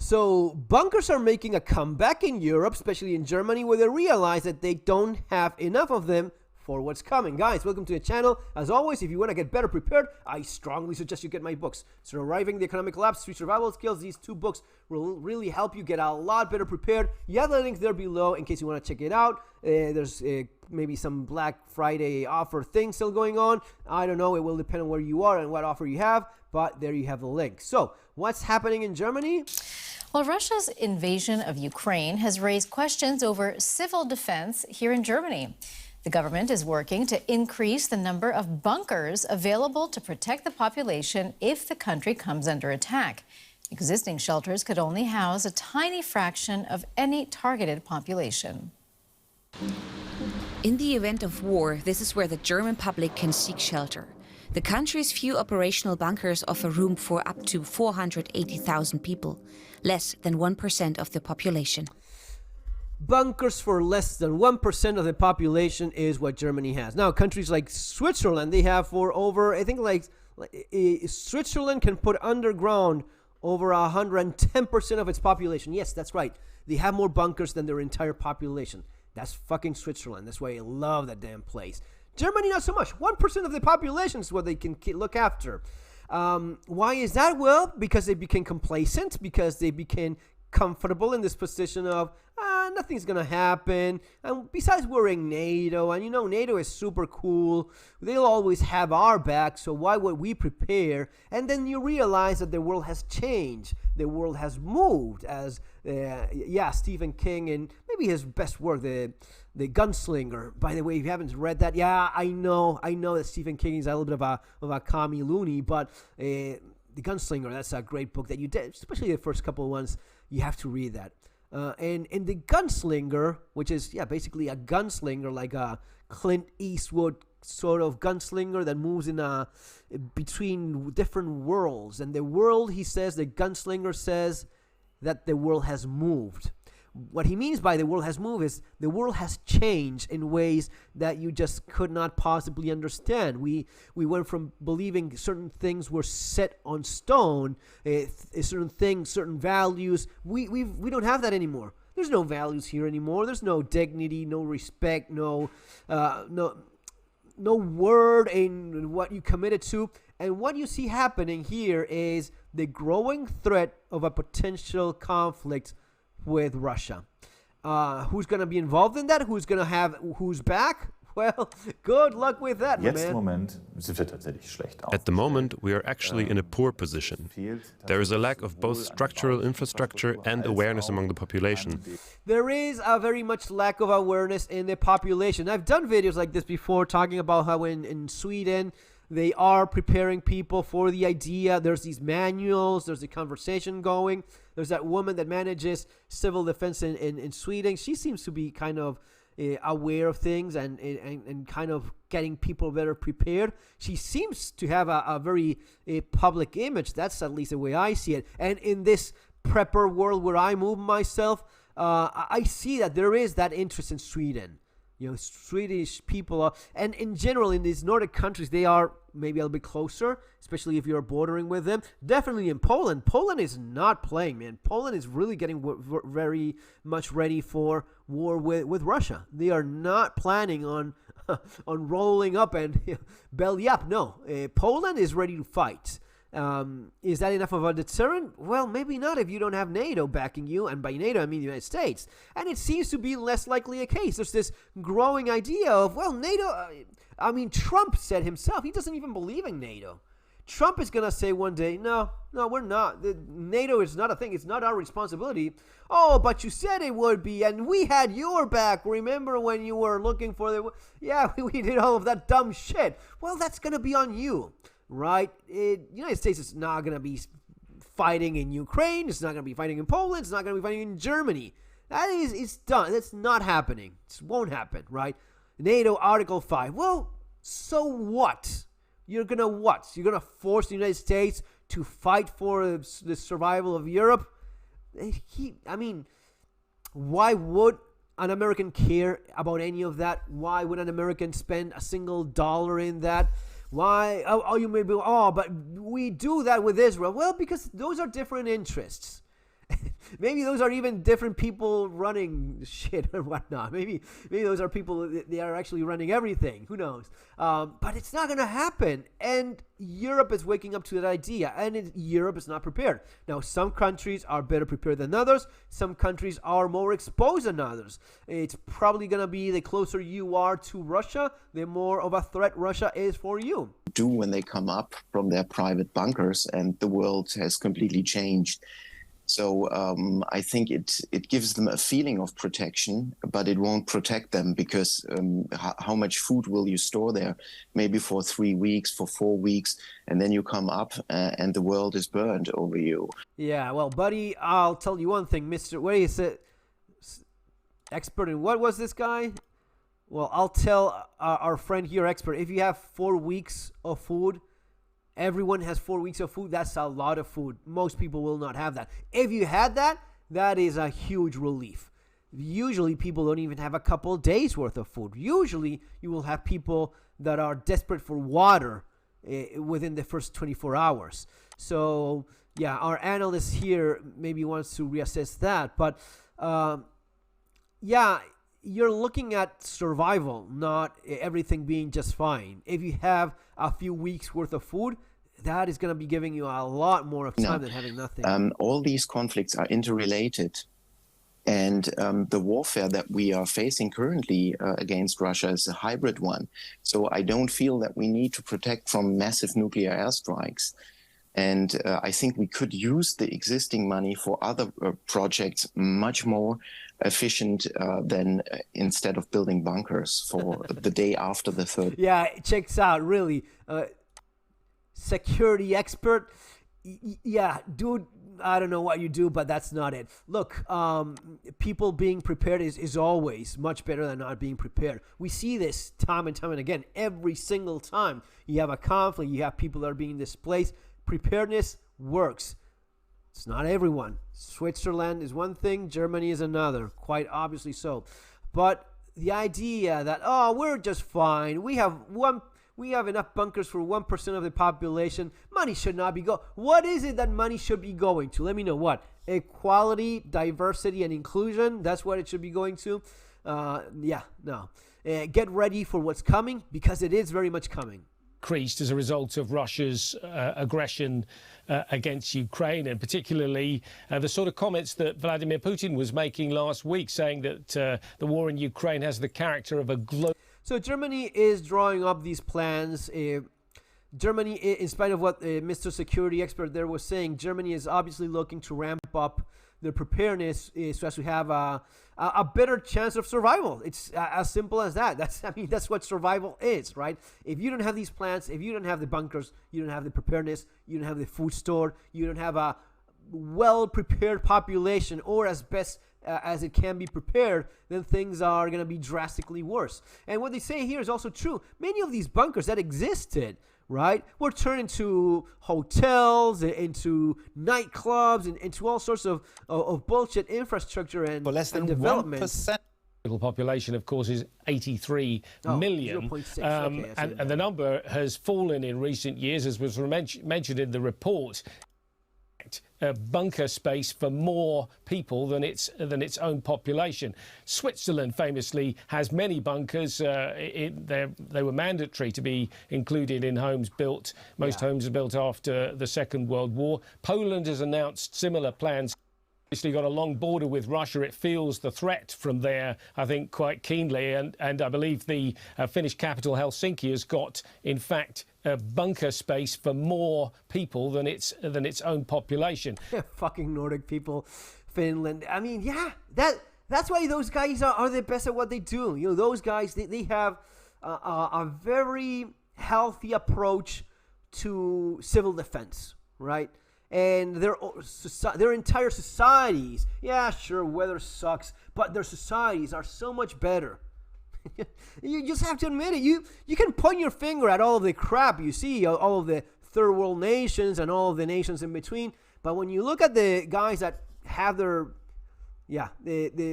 So bunkers are making a comeback in Europe, especially in Germany, where they realize that they don't have enough of them for what's coming. Guys, welcome to the channel. As always, if you want to get better prepared, I strongly suggest you get my books. Surviving the Economic Collapse, 3 Survival Skills. These 2 books will really help you get a lot better prepared. You have the link there below in case you want to check it out. There's maybe some Black Friday offer thing still going on. I don't know. It will depend on where you are and what offer you have, but there you have the link. So what's happening in Germany? Well, Russia's invasion of Ukraine has raised questions over civil defense here in Germany. The government is working to increase the number of bunkers available to protect the population if the country comes under attack. Existing shelters could only house a tiny fraction of any targeted population. In the event of war, this is where the German public can seek shelter. The country's few operational bunkers offer room for up to 480,000 people, less than 1% of the population. Bunkers for less than 1% of the population is what Germany has. Now, countries like Switzerland, they have for over, I think Switzerland can put underground over 110% of its population. Yes, that's right. They have more bunkers than their entire population. That's fucking Switzerland. That's why I love that damn place. Germany, not so much. 1% of the population is what they can look after. Why is that? Well, because they became complacent, because they became comfortable in this position of nothing's gonna happen, and besides we're in NATO, and you know NATO is super cool, they'll always have our back, so why would we prepare? And then you realize that the world has changed, the world has moved, as Stephen King, and maybe his best work, the Gunslinger. By the way, if you haven't read that, I know that Stephen King is a little bit of a commie loony, but the Gunslinger, that's a great book that you did, especially the first couple of ones. You have to read that. And the Gunslinger, which is basically a gunslinger, like a Clint Eastwood sort of gunslinger that moves in between different worlds. And the world, he says, the gunslinger says that the world has moved. What he means by the world has moved is the world has changed in ways that you just could not possibly understand. We went from believing certain things were set on stone, certain things, certain values. We don't have that anymore. There's no values here anymore. There's no dignity, no respect, no word in what you committed to. And what you see happening here is the growing threat of a potential conflict with Russia. Who's going to be involved in that? Who's going to have who's back? Well, good luck with that, man. At the moment, we are actually in a poor position. There is a lack of both structural infrastructure and awareness among the population. There is a very much lack of awareness in the population. I've done videos like this before talking about how in Sweden, they are preparing people for the idea. There's these manuals. There's a conversation going. There's that woman that manages civil defense in Sweden. She seems to be kind of aware of things and kind of getting people better prepared. She seems to have a very public image. That's at least the way I see it. And in this prepper world where I move myself, I see that there is that interest in Sweden. You know, Swedish people are, and in general in these Nordic countries, they are maybe a little bit closer, especially if you're bordering with them. Definitely in Poland. Poland is not playing, man. Poland is really getting very much ready for war with Russia. They are not planning on rolling up and belly up. No, Poland is ready to fight. Is that enough of a deterrent? Well, maybe not if you don't have NATO backing you, and by NATO I mean the United States. And it seems to be less likely a case. There's this growing idea of, well, NATO, Trump said himself, he doesn't even believe in NATO. Trump is going to say one day, no, we're not. NATO is not a thing. It's not our responsibility. Oh, but you said it would be, and we had your back. Remember when you were looking for the... Yeah, we did all of that dumb shit. Well, that's going to be on you. Right? The United States is not going to be fighting in Ukraine. It's not going to be fighting in Poland. It's not going to be fighting in Germany. It's done. That's not happening. It won't happen, right? NATO Article 5. Well, so what? You're going to what? You're going to force the United States to fight for the survival of Europe? Why would an American care about any of that? Why would an American spend a single dollar in that? Why? You may be, but we do that with Israel. Well, because those are different interests. Maybe those are even different people running shit or whatnot. Maybe those are people, they are actually running everything. Who knows? But it's not going to happen. And Europe is waking up to that idea. And Europe is not prepared. Now, some countries are better prepared than others. Some countries are more exposed than others. It's probably going to be the closer you are to Russia, the more of a threat Russia is for you. When they come up from their private bunkers, and the world has completely changed. So I think it gives them a feeling of protection, but it won't protect them, because how much food will you store there? Maybe for 3 weeks, for 4 weeks, and then you come up and the world is burned over you. Yeah, well, buddy, I'll tell you one thing, Mr. What is it? Expert in what was this guy? Well, I'll tell our friend here, expert, if you have 4 weeks of food, everyone has 4 weeks of food. That's a lot of food. Most people will not have that. If you had that, that is a huge relief. Usually, people don't even have a couple of days worth of food. Usually, you will have people that are desperate for water within the first 24 hours. So, yeah, our analyst here maybe wants to reassess that. But, yeah, you're looking at survival, not everything being just fine. If you have a few weeks worth of food, that is going to be giving you a lot more of time than having nothing. All these conflicts are interrelated. And the warfare that we are facing currently against Russia is a hybrid one. So I don't feel that we need to protect from massive nuclear airstrikes. And I think we could use the existing money for other projects much more efficient than instead of building bunkers for the day after the third. Yeah, it checks out, really. Security expert. Yeah, dude, I don't know what you do, but that's not it. Look, people being prepared is always much better than not being prepared. We see this time and time and again. Every single time you have a conflict, you have people that are being displaced. Preparedness works. It's not everyone. Switzerland is one thing, Germany is another, quite obviously so. But the idea that, oh, we're just fine, we have enough bunkers for 1% of the population, money should not be going. What is it that money should be going to? Let me know. What? Equality, diversity, and inclusion. That's what it should be going to. Get ready for what's coming, because it is very much coming. Increased as a result of Russia's aggression against Ukraine, and particularly the sort of comments that Vladimir Putin was making last week, saying that the war in Ukraine has the character of a global. So Germany is drawing up these plans. Germany, in spite of what Mr. Security Expert there was saying, Germany is obviously looking to ramp up their preparedness so as to have a better chance of survival. It's as simple as that. That's what survival is, right? If you don't have these plans, if you don't have the bunkers, you don't have the preparedness, you don't have the food stored, you don't have a well-prepared population, or as best as it can be prepared, then things are going to be drastically worse. And what they say here is also true. Many of these bunkers that existed, right, were turned into hotels, into nightclubs, and into all sorts of bullshit infrastructure and, for less than development. 1%. The population, of course, is 83 million. 0.6. And the number has fallen in recent years, as was mentioned in the report. Bunker space for more people than its own population. Switzerland famously has many bunkers. They were mandatory to be included in homes built. Most homes are built after the Second World War. Poland has announced similar plans. Obviously got a long border with Russia. It feels the threat from there, I think, quite keenly. And I believe the Finnish capital, Helsinki, has got, in fact, bunker space for more people than its own population. Yeah, fucking Nordic people, Finland. I mean, yeah, that's why those guys are the best at what they do. You know, those guys, they have a very healthy approach to civil defense, right? And their entire societies, yeah, sure, weather sucks, but their societies are so much better. You just have to admit it. You can point your finger at all of the crap you see, all of the third world nations and all of the nations in between. But when you look at the guys that have the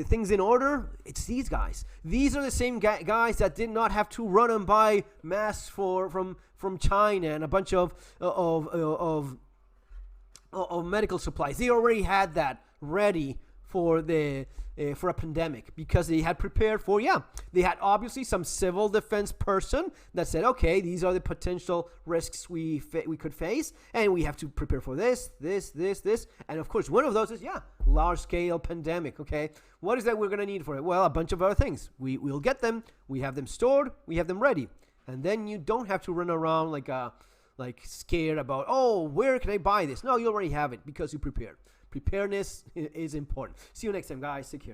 things in order, it's these guys. These are the same guys that did not have to run and buy masks from China and a bunch of medical supplies. They already had that ready for for a pandemic, because they had prepared for, they had obviously some civil defense person that said, okay, these are the potential risks we could face, and we have to prepare for this, and of course one of those is large scale pandemic. Okay, what is that we're gonna need for it? Well, a bunch of other things. We'll get them, we have them stored, we have them ready, and then you don't have to run around like scared about, oh, where can I buy this? No, you already have it because you prepared. Preparedness is important. See you next time, guys. Take care.